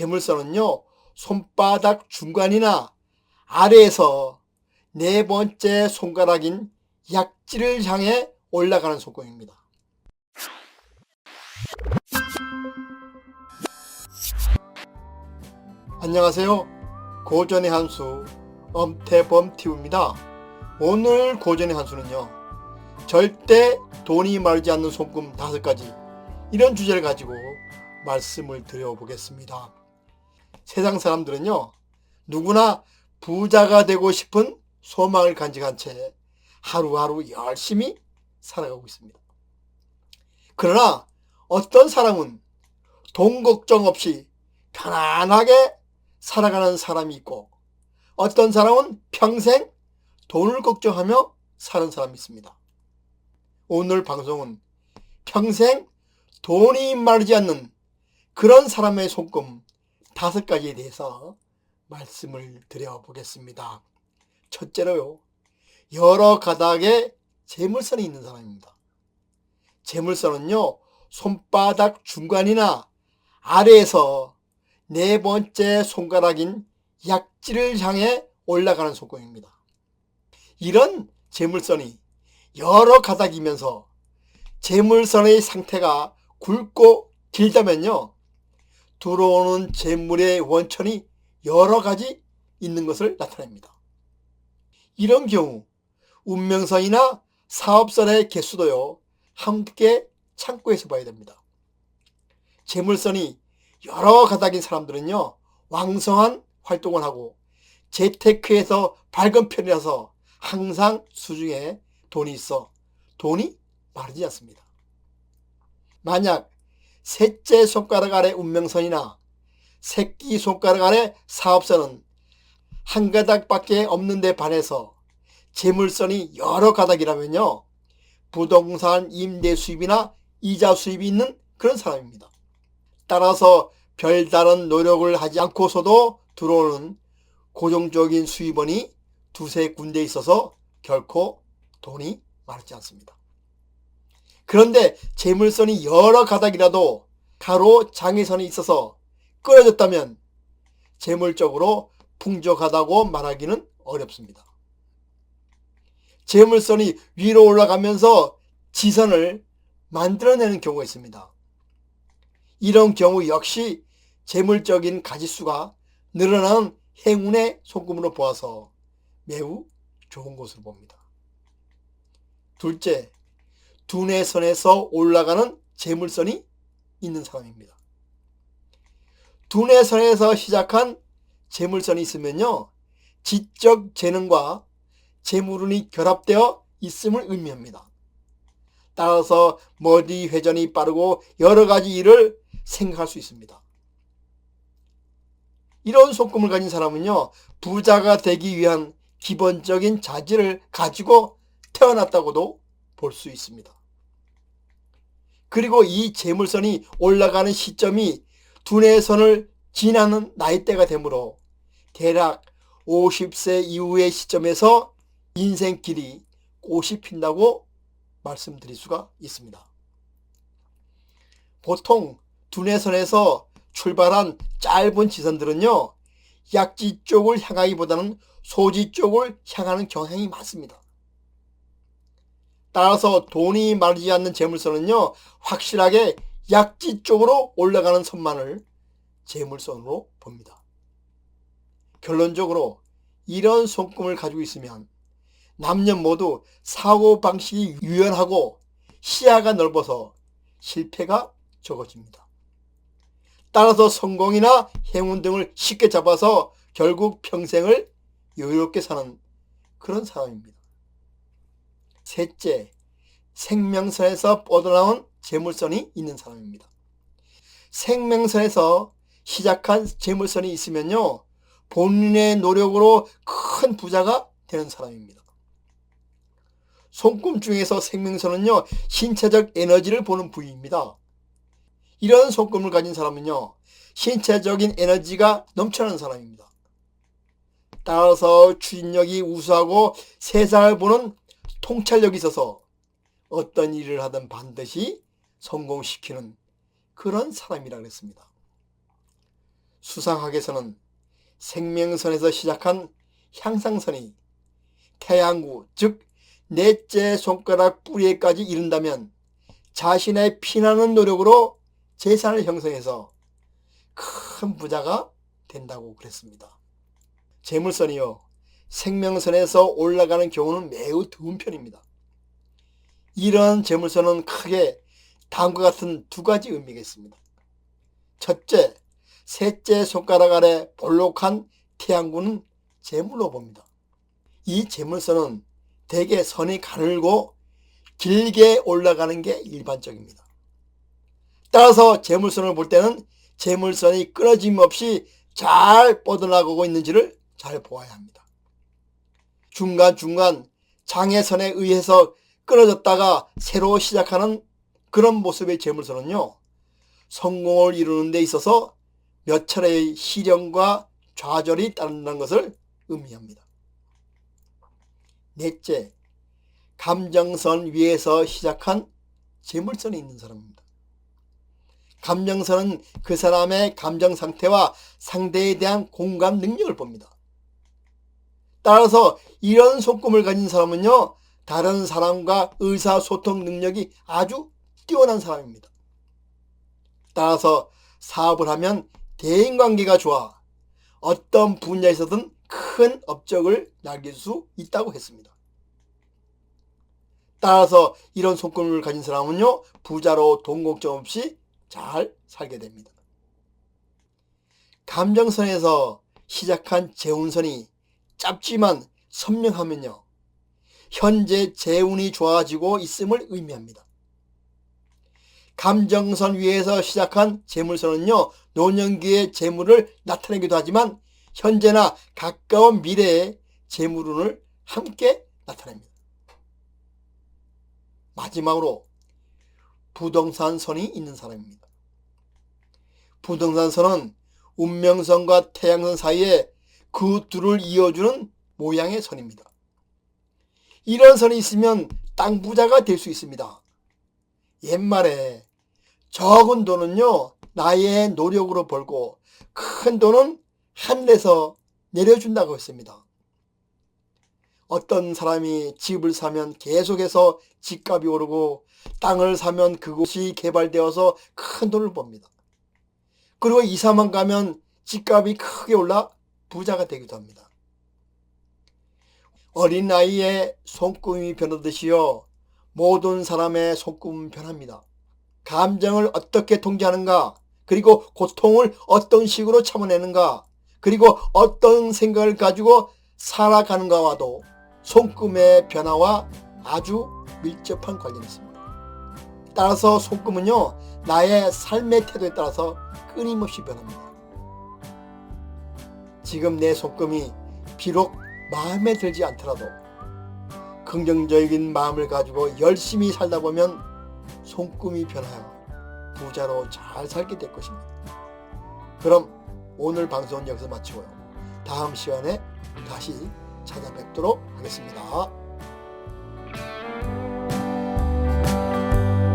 재물선은요, 손바닥 중간이나 아래에서 네 번째 손가락인 약지를 향해 올라가는 손금입니다. 안녕하세요. 고전의 한수 엄태범TV입니다. 오늘 고전의 한수는요, 절대 돈이 마르지 않는 손금 5가지, 이런 주제를 가지고 말씀을 드려보겠습니다. 세상 사람들은요, 누구나 부자가 되고 싶은 소망을 간직한 채 하루하루 열심히 살아가고 있습니다. 그러나 어떤 사람은 돈 걱정 없이 편안하게 살아가는 사람이 있고, 어떤 사람은 평생 돈을 걱정하며 사는 사람이 있습니다. 오늘 방송은 평생 돈이 마르지 않는 그런 사람의 손금 5가지에 대해서 말씀을 드려보겠습니다. 첫째로요, 여러 가닥의 재물선이 있는 사람입니다. 재물선은요, 손바닥 중간이나 아래에서 네 번째 손가락인 약지를 향해 올라가는 손금입니다. 이런 재물선이 여러 가닥이면서 재물선의 상태가 굵고 길다면요, 들어오는 재물의 원천이 여러 가지 있는 것을 나타냅니다. 이런 경우 운명선이나 사업선의 개수도요, 함께 참고해서 봐야 됩니다. 재물선이 여러 가닥인 사람들은요, 왕성한 활동을 하고 재테크에서 밝은 편이라서 항상 수중에 돈이 있어 돈이 마르지 않습니다. 만약 셋째 손가락 아래 운명선이나 새끼 손가락 아래 사업선은 한 가닥밖에 없는데 반해서 재물선이 여러 가닥이라면요, 부동산 임대 수입이나 이자 수입이 있는 그런 사람입니다. 따라서 별다른 노력을 하지 않고서도 들어오는 고정적인 수입원이 두세 군데 있어서 결코 돈이 마르지 않습니다. 그런데 재물선이 여러 가닥이라도 가로 장애선이 있어서 끊어졌다면 재물적으로 풍족하다고 말하기는 어렵습니다. 재물선이 위로 올라가면서 지선을 만들어내는 경우가 있습니다. 이런 경우 역시 재물적인 가짓수가 늘어나는 행운의 손금으로 보아서 매우 좋은 것으로 봅니다. 둘째, 두뇌선에서 올라가는 재물선이 있는 사람입니다. 두뇌선에서 시작한 재물선이 있으면요, 지적 재능과 재물운이 결합되어 있음을 의미합니다. 따라서 머리 회전이 빠르고 여러 가지 일을 생각할 수 있습니다. 이런 손금을 가진 사람은요, 부자가 되기 위한 기본적인 자질을 가지고 태어났다고도 볼 수 있습니다. 그리고 이 재물선이 올라가는 시점이 두뇌선을 지나는 나이대가 되므로 대략 50세 이후의 시점에서 인생길이 꽃이 핀다고 말씀드릴 수가 있습니다. 보통 두뇌선에서 출발한 짧은 지선들은요, 약지 쪽을 향하기보다는 소지 쪽을 향하는 경향이 많습니다. 따라서 돈이 마르지 않는 재물선은요, 확실하게 약지 쪽으로 올라가는 선만을 재물선으로 봅니다. 결론적으로 이런 손금을 가지고 있으면 남녀 모두 사고방식이 유연하고 시야가 넓어서 실패가 적어집니다. 따라서 성공이나 행운 등을 쉽게 잡아서 결국 평생을 여유롭게 사는 그런 사람입니다. 셋째, 생명선에서 뻗어나온 재물선이 있는 사람입니다. 생명선에서 시작한 재물선이 있으면요, 본인의 노력으로 큰 부자가 되는 사람입니다. 손금 중에서 생명선은요, 신체적 에너지를 보는 부위입니다. 이런 손금을 가진 사람은요, 신체적인 에너지가 넘쳐나는 사람입니다. 따라서 추진력이 우수하고 세상을 보는 통찰력이 있어서 어떤 일을 하든 반드시 성공시키는 그런 사람이라고 했습니다. 수상학에서는 생명선에서 시작한 향상선이 태양구, 즉 넷째 손가락 뿌리에까지 이른다면 자신의 피나는 노력으로 재산을 형성해서 큰 부자가 된다고 그랬습니다. 재물선이요, 생명선에서 올라가는 경우는 매우 드문 편입니다. 이런 재물선은 크게 다음과 같은 두 가지 의미가 있습니다. 첫째, 셋째 손가락 아래 볼록한 태양구는 재물로 봅니다. 이 재물선은 대개 선이 가늘고 길게 올라가는 게 일반적입니다. 따라서 재물선을 볼 때는 재물선이 끊어짐 없이 잘 뻗어나가고 있는지를 잘 보아야 합니다. 중간중간 장애선에 의해서 끊어졌다가 새로 시작하는 그런 모습의 재물선은요, 성공을 이루는 데 있어서 몇 차례의 시련과 좌절이 따른다는 것을 의미합니다. 넷째, 감정선 위에서 시작한 재물선이 있는 사람입니다. 감정선은 그 사람의 감정 상태와 상대에 대한 공감 능력을 봅니다. 따라서 이런 손금을 가진 사람은요, 다른 사람과 의사소통 능력이 아주 뛰어난 사람입니다. 따라서 사업을 하면 대인관계가 좋아 어떤 분야에서든 큰 업적을 남길 수 있다고 했습니다. 따라서 이런 손금을 가진 사람은요, 부자로 돈 걱정 없이 잘 살게 됩니다. 감정선에서 시작한 재운선이 짧지만 선명하면요, 현재 재운이 좋아지고 있음을 의미합니다. 감정선 위에서 시작한 재물선은요, 노년기의 재물을 나타내기도 하지만 현재나 가까운 미래의 재물운을 함께 나타냅니다. 마지막으로 부동산선이 있는 사람입니다. 부동산선은 운명선과 태양선 사이에 그 둘을 이어주는 모양의 선입니다. 이런 선이 있으면 땅 부자가 될 수 있습니다. 옛말에 적은 돈은요, 나의 노력으로 벌고 큰 돈은 하늘에서 내려준다고 했습니다. 어떤 사람이 집을 사면 계속해서 집값이 오르고 땅을 사면 그곳이 개발되어서 큰 돈을 법니다. 그리고 이사만 가면 집값이 크게 올라 부자가 되기도 합니다. 어린 나이에 손금이 변하듯이요, 모든 사람의 손금은 변합니다. 감정을 어떻게 통제하는가, 그리고 고통을 어떤 식으로 참아내는가, 그리고 어떤 생각을 가지고 살아가는가와도 손금의 변화와 아주 밀접한 관련이 있습니다. 따라서 손금은요, 나의 삶의 태도에 따라서 끊임없이 변합니다. 지금 내 손금이 비록 마음에 들지 않더라도 긍정적인 마음을 가지고 열심히 살다 보면 손금이 변하여 부자로 잘 살게 될 것입니다. 그럼 오늘 방송은 여기서 마치고요, 다음 시간에 다시 찾아뵙도록 하겠습니다.